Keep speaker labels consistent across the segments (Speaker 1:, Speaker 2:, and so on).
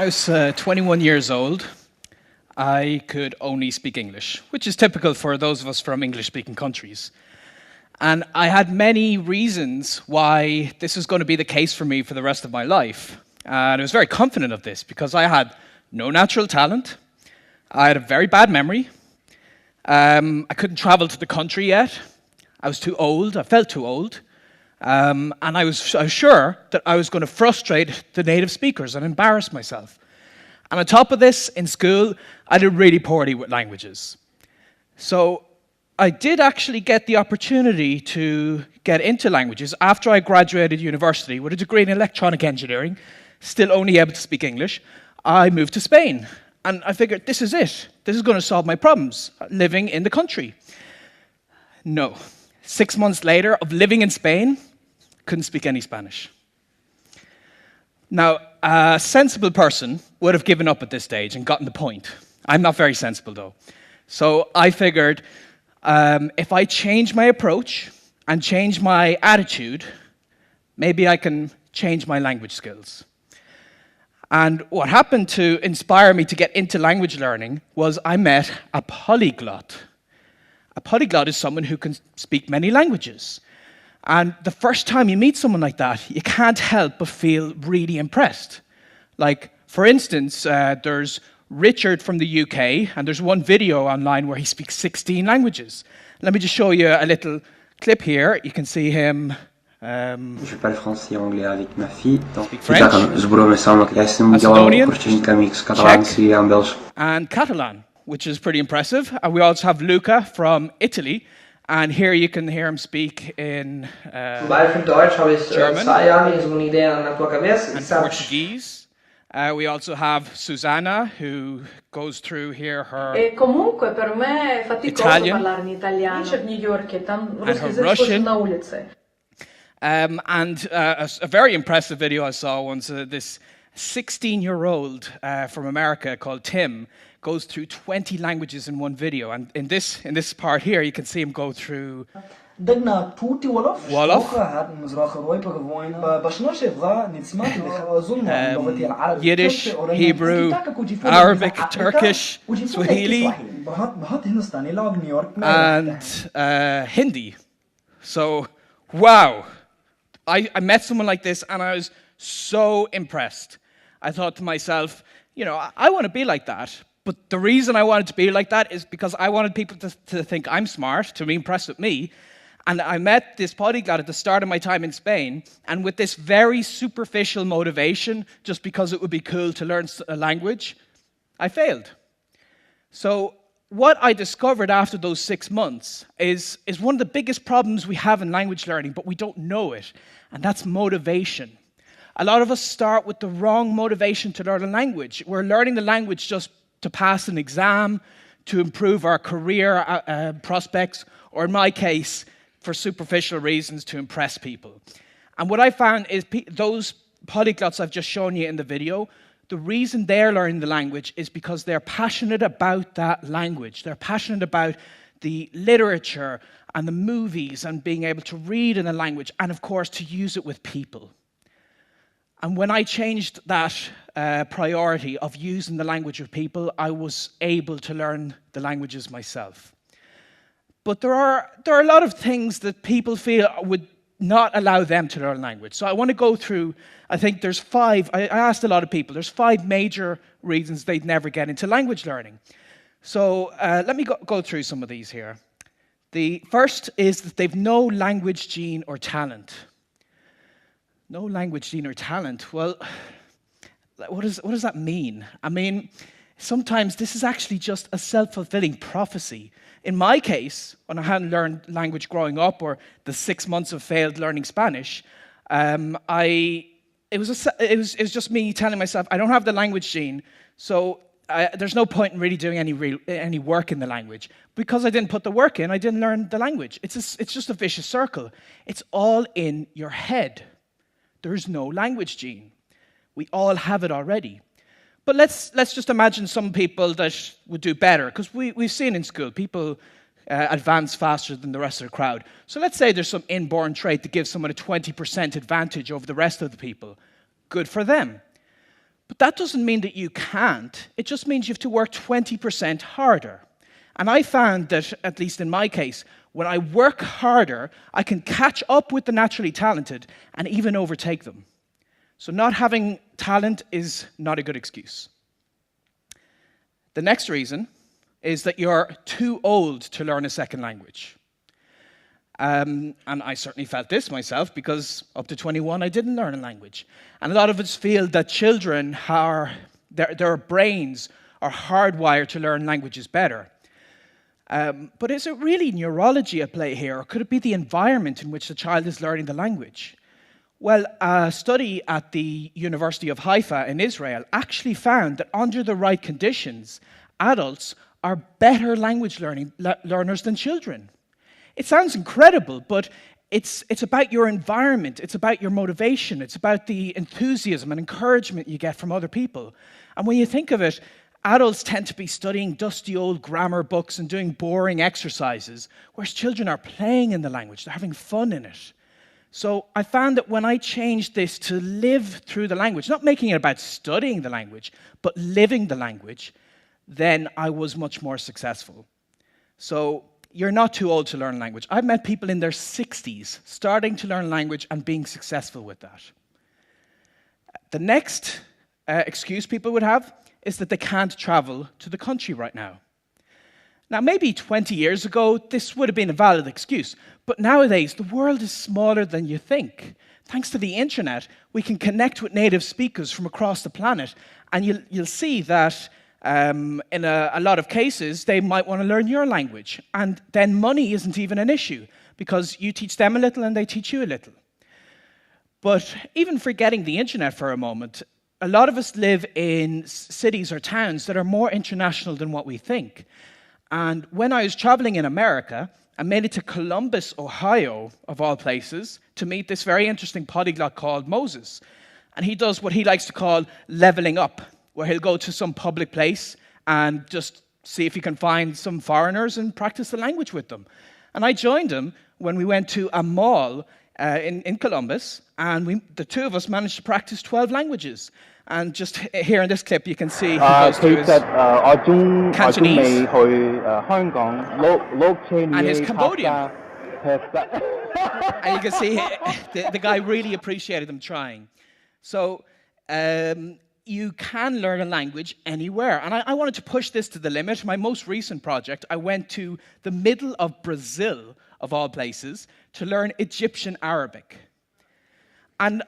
Speaker 1: I was 21 years old, I could only speak English, which is typical for those of us from English-speaking countries. And I had many reasons why this was going to be the case for me for the rest of my life. And I was very confident of this because I had no natural talent, I had a very bad memory, I couldn't travel to the country yet, I was too old, I felt too old, and I was sure that I was going to frustrate the native speakers and embarrass myself. And on top of this, in school, I did really poorly with languages. So I did actually get the opportunity to get into languages after I graduated university with a degree in electronic engineering, still only able to speak English. I moved to Spain, and I figured this is it. This is going to solve my problems, living in the country. No. 6 months later of living in Spain, couldn't speak any Spanish. Now, a sensible person would have given up at this stage and gotten the point. I'm not very sensible, though. So I figured if I change my approach and change my attitude, maybe I can change my language skills. And what happened to inspire me to get into language learning was I met a polyglot. A polyglot is someone who can speak many languages. And the first time you meet someone like that, you can't help but feel really impressed. Like, for instance, there's Richard from the UK, and there's one video online where he speaks 16 languages. Let me just show you a little clip here. You can see him.
Speaker 2: Je parle français et anglais avec ma fille.
Speaker 1: Speak French, Macedonian, Czech, and Catalan, which is pretty impressive. And we also have Luca from Italy. And here you can hear him speak in German and Portuguese. We also have Susanna, who goes through here her Italian and her Russian. And a very impressive video I saw once, this 16-year-old from America called Tim goes through 20 languages in one video. And in this part here, you can see him go through Wolof, Yiddish, Hebrew, Arabic, Turkish, Swahili, and Hindi. So, wow. I met someone like this and I was so impressed. I thought to myself, you know, I want to be like that. But the reason I wanted to be like that is because I wanted people to think I'm smart, to be impressed with me. And I met this polyglot at the start of my time in Spain, and with this very superficial motivation, just because it would be cool to learn a language, I failed. So what I discovered after those 6 months is one of the biggest problems we have in language learning, but we don't know it, and that's motivation. A lot of us start with the wrong motivation to learn a language. We're learning the language just to pass an exam, to improve our career prospects, or in my case, for superficial reasons, to impress people. And what I found is those polyglots I've just shown you in the video, the reason they're learning the language is because they're passionate about that language. They're passionate about the literature and the movies and being able to read in a language and, of course, to use it with people. And when I changed that priority of using the language with people, I was able to learn the languages myself. But there are a lot of things that people feel would not allow them to learn language. So I want to go through, I think there's 5, I asked a lot of people, there's 5 major reasons they'd never get into language learning. So let me go through some of these here. The first is that they've no language gene or talent. No language gene or talent. Well, what does that mean? I mean, sometimes this is actually just a self-fulfilling prophecy. In my case, when I hadn't learned language growing up, or the 6 months of failed learning Spanish, it was just me telling myself, I don't have the language gene, so there's no point in really doing any work in the language. Because I didn't put the work in, I didn't learn the language. It's just a vicious circle. It's all in your head. There's no language gene. We all have it already. But let's just imagine some people that would do better, because we've seen in school people advance faster than the rest of the crowd. So let's say there's some inborn trait that gives someone a 20% advantage over the rest of the people. Good for them. But that doesn't mean that you can't. It just means you have to work 20% harder. And I found that, at least in my case, when I work harder, I can catch up with the naturally talented and even overtake them. So not having talent is not a good excuse. The next reason is that you're too old to learn a second language. And I certainly felt this myself, because up to 21 I didn't learn a language. And a lot of us feel that children their brains are hardwired to learn languages better. But is it really neurology at play here, or could it be the environment in which the child is learning the language? Well, a study at the University of Haifa in Israel actually found that under the right conditions, adults are better language learners than children. It sounds incredible, but it's about your environment, it's about your motivation, it's about the enthusiasm and encouragement you get from other people. And when you think of it, adults tend to be studying dusty old grammar books and doing boring exercises, whereas children are playing in the language, they're having fun in it. So I found that when I changed this to live through the language, not making it about studying the language, but living the language, then I was much more successful. So you're not too old to learn language. I've met people in their 60s starting to learn language and being successful with that. The next excuse people would have is that they can't travel to the country right now. Now, maybe 20 years ago, this would have been a valid excuse, but nowadays, the world is smaller than you think. Thanks to the internet, we can connect with native speakers from across the planet, and you'll see that in a lot of cases, they might want to learn your language, and then money isn't even an issue, because you teach them a little and they teach you a little. But even forgetting the internet for a moment, a lot of us live in cities or towns that are more international than what we think. And when I was traveling in America, I made it to Columbus, Ohio, of all places, to meet this very interesting polyglot called Moses. And he does what he likes to call leveling up, where he'll go to some public place and just see if he can find some foreigners and practice the language with them. And I joined him when we went to a mall in Columbus, and the two of us managed to practice 12 languages. And just here in this clip, you can see he goes to his Cantonese and his Cambodian. And you can see the guy really appreciated them trying. So you can learn a language anywhere. And I wanted to push this to the limit. My most recent project, I went to the middle of Brazil, of all places, to learn Egyptian Arabic. And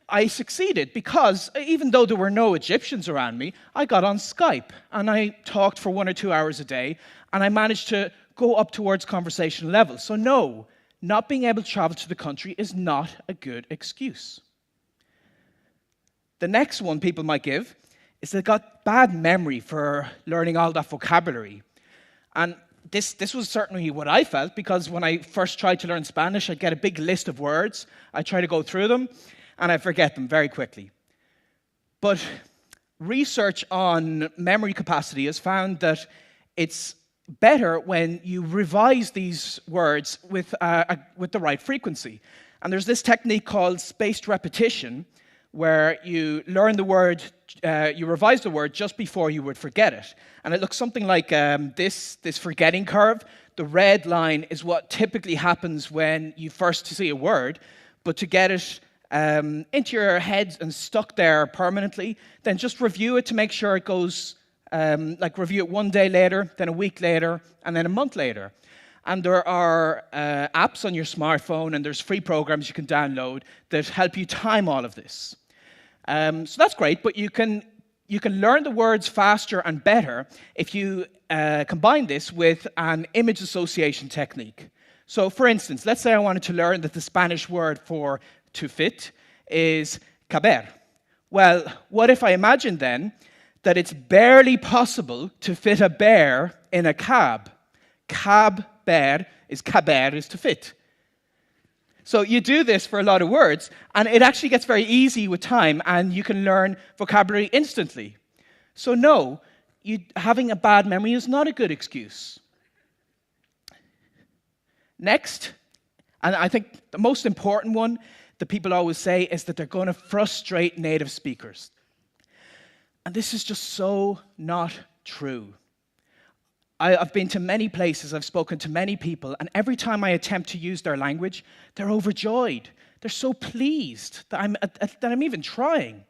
Speaker 1: I succeeded because even though there were no Egyptians around me, I got on Skype and I talked for 1 or 2 hours a day, and I managed to go up towards conversational level. So no, not being able to travel to the country is not a good excuse. The next one people might give is they've got bad memory for learning all that vocabulary. And this was certainly what I felt, because when I first tried to learn Spanish, I'd get a big list of words, I'd try to go through them, and I forget them very quickly. But research on memory capacity has found that it's better when you revise these words with the right frequency. And there's this technique called spaced repetition, where you learn the word, you revise the word just before you would forget it. And it looks something like this forgetting curve. The red line is what typically happens when you first see a word, but to get it into your head and stuck there permanently, then just review it to make sure it goes, review it 1 day later, then a week later, and then a month later. And there are apps on your smartphone, and there's free programs you can download that help you time all of this. So that's great, but you can learn the words faster and better if you combine this with an image association technique. So for instance, let's say I wanted to learn that the Spanish word for to fit is caber. Well, what if I imagine then that it's barely possible to fit a bear in a cab? Caber is to fit. So you do this for a lot of words, and it actually gets very easy with time, and you can learn vocabulary instantly. So no, having a bad memory is not a good excuse. Next, and I think the most important one that people always say is that they're going to frustrate native speakers. And this is just so not true. I've been to many places, I've spoken to many people, and every time I attempt to use their language, they're overjoyed. They're so pleased that I'm even trying.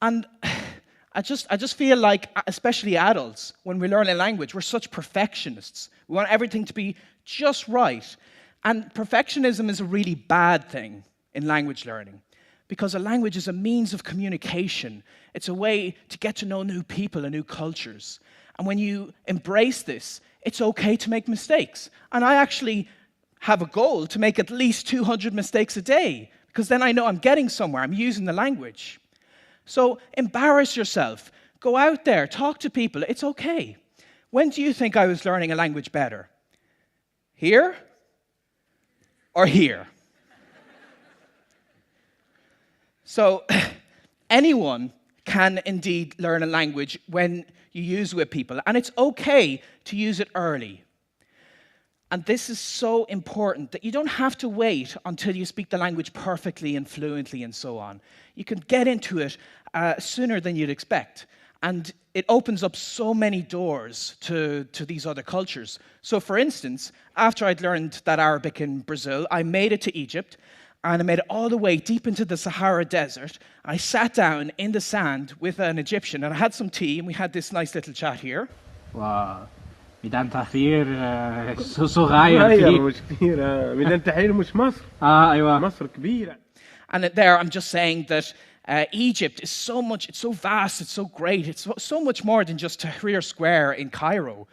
Speaker 1: And I just feel like, especially adults, when we learn a language, we're such perfectionists. We want everything to be just right. And perfectionism is a really bad thing in language learning, because a language is a means of communication. It's a way to get to know new people and new cultures. And when you embrace this, it's okay to make mistakes. And I actually have a goal to make at least 200 mistakes a day, because then I know I'm getting somewhere, I'm using the language. So embarrass yourself. Go out there, talk to people, it's okay. When do you think I was learning a language better? Here or here? So anyone can indeed learn a language when you use it with people, and it's okay to use it early. And this is so important that you don't have to wait until you speak the language perfectly and fluently and so on. You can get into it sooner than you'd expect. And it opens up so many doors to these other cultures. So for instance, after I'd learned that Arabic in Brazil, I made it to Egypt, and I made it all the way deep into the Sahara Desert. I sat down in the sand with an Egyptian, and I had some tea, and we had this nice little chat here.
Speaker 3: Wow. ميدان تحرير صغير
Speaker 4: مش كبيرة ميدان تحرير مش مصر
Speaker 3: ايوه
Speaker 4: مصر كبيرة.
Speaker 1: And there I'm just saying that Egypt is so much, it's so vast, it's so great, it's so much more than just Tahrir Square in Cairo.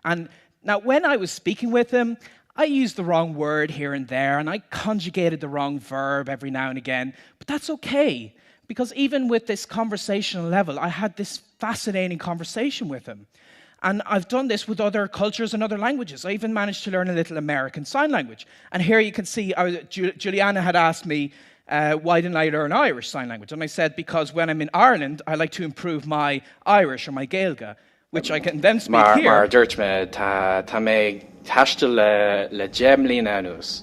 Speaker 1: And now when I was speaking with him, I used the wrong word here and there, and I conjugated the wrong verb every now and again, but that's okay, because even with this conversational level, I had this fascinating conversation with him. And I've done this with other cultures and other languages. I even managed to learn a little American Sign Language. And here you can see, Juliana had asked me, why didn't I learn Irish Sign Language? And I said, because when I'm in Ireland, I like to improve my Irish or my Gaeilge, which I can then speak here.
Speaker 5: Maar dúirt me, tá mé taiste le Gemlín anús.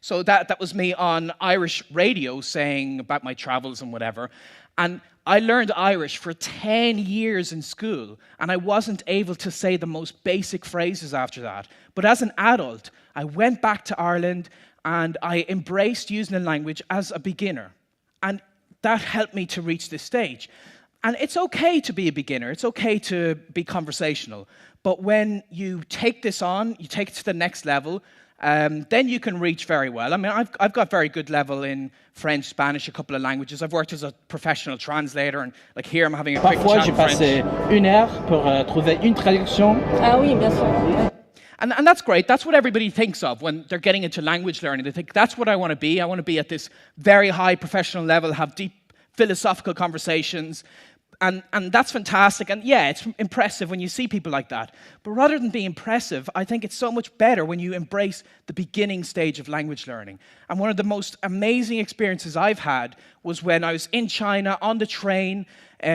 Speaker 1: So that was me on Irish radio saying about my travels and whatever. And I learned Irish for 10 years in school, and I wasn't able to say the most basic phrases after that. But as an adult, I went back to Ireland, and I embraced using the language as a beginner. And that helped me to reach this stage. And it's okay to be a beginner. It's okay to be conversational. But when you take this on, you take it to the next level, then you can reach very well. I mean, I've got very good level in French, Spanish, a couple of languages. I've worked as a professional translator, and like here I'm having a quick
Speaker 3: Parfois,
Speaker 1: chat
Speaker 3: j'ai
Speaker 1: in French.
Speaker 3: passé 1 heure pour trouver une traduction.
Speaker 6: Ah oui, bien sûr.
Speaker 1: And that's great. That's what everybody thinks of when they're getting into language learning. They think, that's what I want to be. I want to be at this very high professional level, have deep philosophical conversations. And that's fantastic. And yeah, it's impressive when you see people like that. But rather than be impressive, I think it's so much better when you embrace the beginning stage of language learning. And one of the most amazing experiences I've had was when I was in China on the train,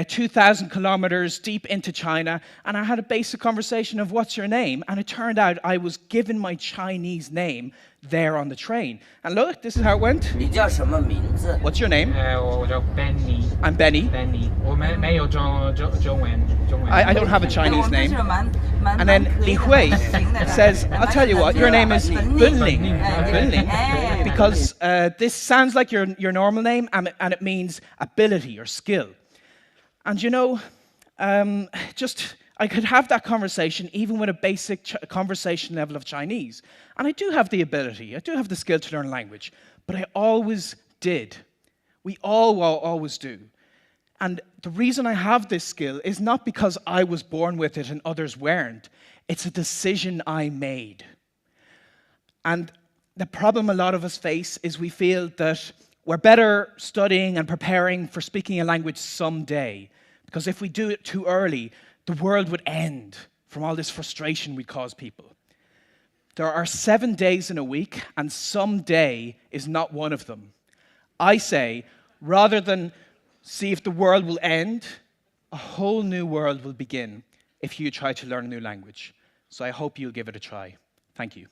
Speaker 1: 2,000 kilometers deep into China, and I had a basic conversation of what's your name? And it turned out I was given my Chinese name there on the train. And look, this is how it went.
Speaker 7: 你叫什么名字？
Speaker 1: What's your name?
Speaker 3: 我叫 Benny
Speaker 1: I'm Benny.
Speaker 3: Benny 我没有中文
Speaker 1: I don't have a Chinese
Speaker 6: 我们这
Speaker 1: name.
Speaker 6: 是蛮
Speaker 1: And then
Speaker 6: 可以
Speaker 1: Li
Speaker 6: 的
Speaker 1: Hui
Speaker 6: 型的
Speaker 1: says, I'll tell you what, your name is Bunling. Bunling.
Speaker 6: Eh.
Speaker 1: Because this sounds like your normal name, and it means ability or skill. And you know, I could have that conversation even with a basic conversation level of Chinese. And I do have the ability, I do have the skill to learn language, but I always did. We all always do. And the reason I have this skill is not because I was born with it and others weren't. It's a decision I made. And the problem a lot of us face is we feel that we're better studying and preparing for speaking a language someday. Because if we do it too early, the world would end from all this frustration we cause people. There are 7 days in a week, and someday is not one of them. I say, rather than see if the world will end, a whole new world will begin if you try to learn a new language. So I hope you'll give it a try. Thank you.